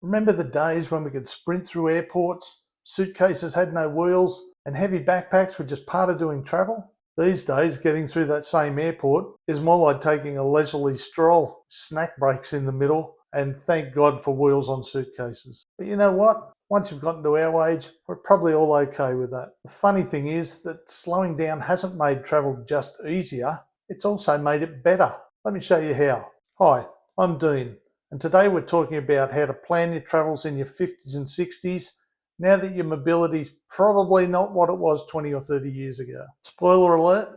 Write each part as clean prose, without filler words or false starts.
Remember the days when we could sprint through airports, suitcases had no wheels, and heavy backpacks were just part of doing travel? These days, getting through that same airport is more like taking a leisurely stroll, snack breaks in the middle, and thank God for wheels on suitcases. But you know what? Once you've gotten to our age, we're probably all okay with that. The funny thing is that slowing down hasn't made travel just easier, it's also made it better. Let me show you how. Hi, I'm Dean, and today we're talking about how to plan your travels in your 50s and 60s now that your mobility's probably not what it was 20 or 30 years ago. Spoiler alert,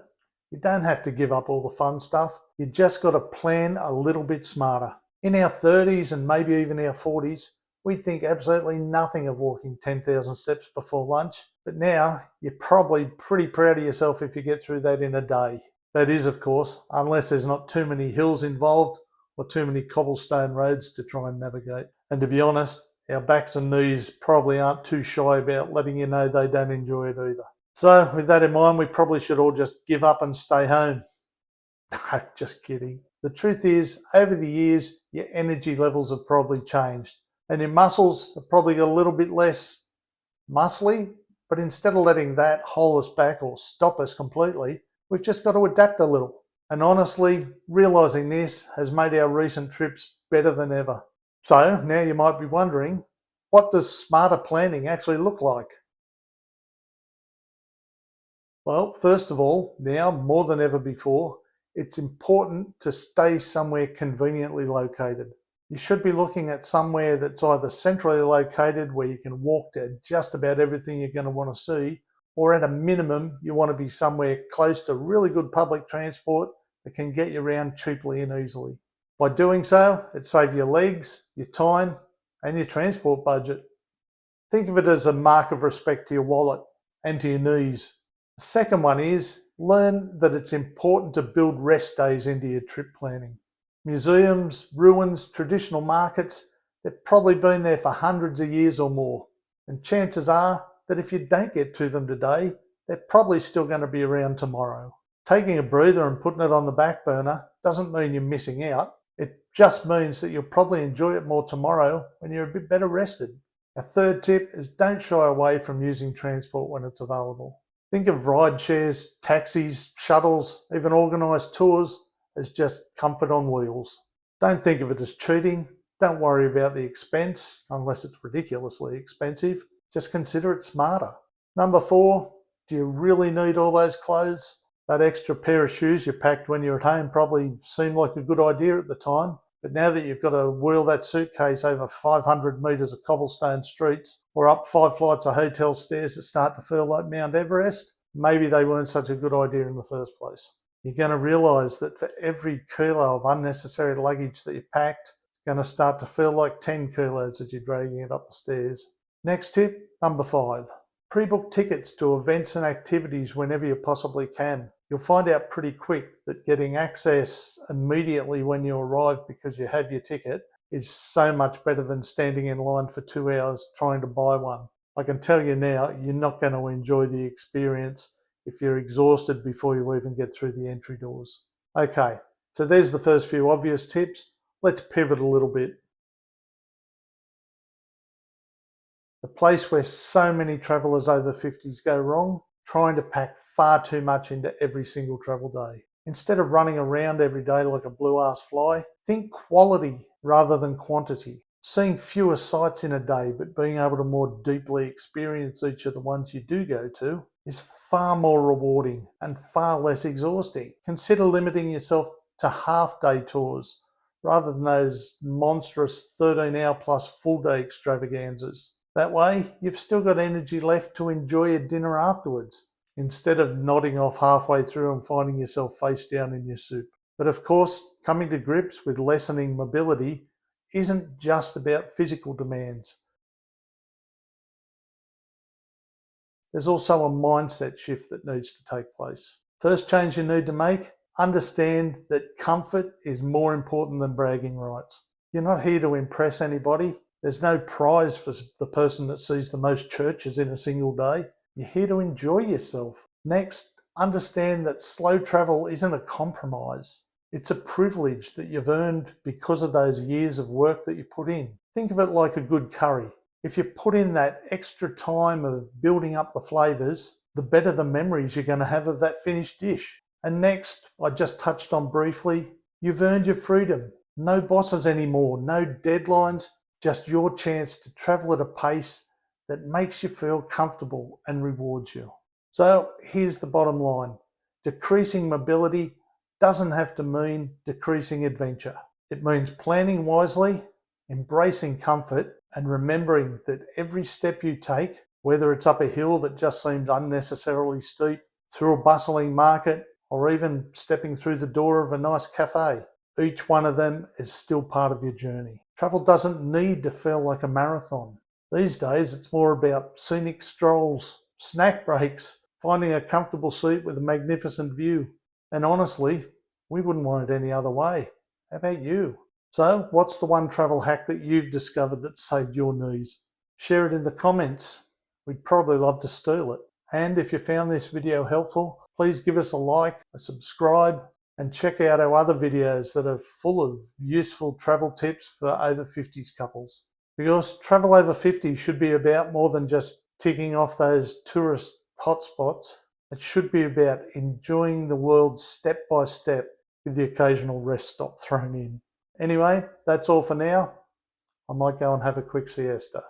you don't have to give up all the fun stuff, you just got to plan a little bit smarter. In our 30s and maybe even our 40s, we think absolutely nothing of walking 10,000 steps before lunch, but now you're probably pretty proud of yourself if you get through that in a day. That is, of course, unless there's not too many hills involved or too many cobblestone roads to try and navigate. And to be honest, our backs and knees probably aren't too shy about letting you know they don't enjoy it either. So with that in mind, we probably should all just give up and stay home. No, just kidding. The truth is, over the years, your energy levels have probably changed and your muscles have probably got a little bit less muscly, but instead of letting that hold us back or stop us completely, we've just got to adapt a little. And honestly, realising this has made our recent trips better than ever. So now you might be wondering, what does smarter planning actually look like? Well, first of all, now more than ever before, it's important to stay somewhere conveniently located. You should be looking at somewhere that's either centrally located where you can walk to just about everything you're going to want to see, or at a minimum, you want to be somewhere close to really good public transport that can get you around cheaply and easily. By doing so, it saves your legs, your time, and your transport budget. Think of it as a mark of respect to your wallet and to your knees. The second one is learn that it's important to build rest days into your trip planning. Museums, ruins, traditional markets, they've probably been there for hundreds of years or more. And chances are that if you don't get to them today, they're probably still going to be around tomorrow. Taking a breather and putting it on the back burner doesn't mean you're missing out. It just means that you'll probably enjoy it more tomorrow when you're a bit better rested. A third tip is don't shy away from using transport when it's available. Think of ride shares, taxis, shuttles, even organised tours as just comfort on wheels. Don't think of it as cheating. Don't worry about the expense, unless it's ridiculously expensive. Just consider it smarter. Number 4, do you really need all those clothes? That extra pair of shoes you packed when you're at home probably seemed like a good idea at the time, but now that you've got to wheel that suitcase over 500 metres of cobblestone streets or up 5 flights of hotel stairs that start to feel like Mount Everest, maybe they weren't such a good idea in the first place. You're going to realise that for every kilo of unnecessary luggage that you packed, it's going to start to feel like 10 kilos as you're dragging it up the stairs. Next tip, number 5. Pre-book tickets to events and activities whenever you possibly can. You'll find out pretty quick that getting access immediately when you arrive because you have your ticket is so much better than standing in line for 2 hours trying to buy one. I can tell you now, you're not going to enjoy the experience if you're exhausted before you even get through the entry doors. Okay, so there's the first few obvious tips. Let's pivot a little bit. The place where so many travellers over 50s go wrong, trying to pack far too much into every single travel day. Instead of running around every day like a blue-ass fly, think quality rather than quantity. Seeing fewer sights in a day but being able to more deeply experience each of the ones you do go to is far more rewarding and far less exhausting. Consider limiting yourself to half-day tours rather than those monstrous 13-hour plus full-day extravaganzas. That way, you've still got energy left to enjoy a dinner afterwards, instead of nodding off halfway through and finding yourself face down in your soup. But of course, coming to grips with lessening mobility isn't just about physical demands. There's also a mindset shift that needs to take place. First change you need to make, understand that comfort is more important than bragging rights. You're not here to impress anybody. There's no prize for the person that sees the most churches in a single day. You're here to enjoy yourself. Next, understand that slow travel isn't a compromise. It's a privilege that you've earned because of those years of work that you put in. Think of it like a good curry. If you put in that extra time of building up the flavours, the better the memories you're going to have of that finished dish. And next, I just touched on briefly, you've earned your freedom. No bosses anymore, no deadlines, just your chance to travel at a pace that makes you feel comfortable and rewards you. So here's the bottom line. Decreasing mobility doesn't have to mean decreasing adventure. It means planning wisely, embracing comfort, and remembering that every step you take, whether it's up a hill that just seems unnecessarily steep, through a bustling market, or even stepping through the door of a nice cafe, each one of them is still part of your journey. Travel doesn't need to feel like a marathon. These days, it's more about scenic strolls, snack breaks, finding a comfortable seat with a magnificent view. And honestly, we wouldn't want it any other way. How about you? So, what's the one travel hack that you've discovered that saved your knees? Share it in the comments. We'd probably love to steal it. And if you found this video helpful, please give us a like, a subscribe, and check out our other videos that are full of useful travel tips for over 50s couples. Because travel over 50 should be about more than just ticking off those tourist hotspots. It should be about enjoying the world step by step with the occasional rest stop thrown in. Anyway, that's all for now. I might go and have a quick siesta.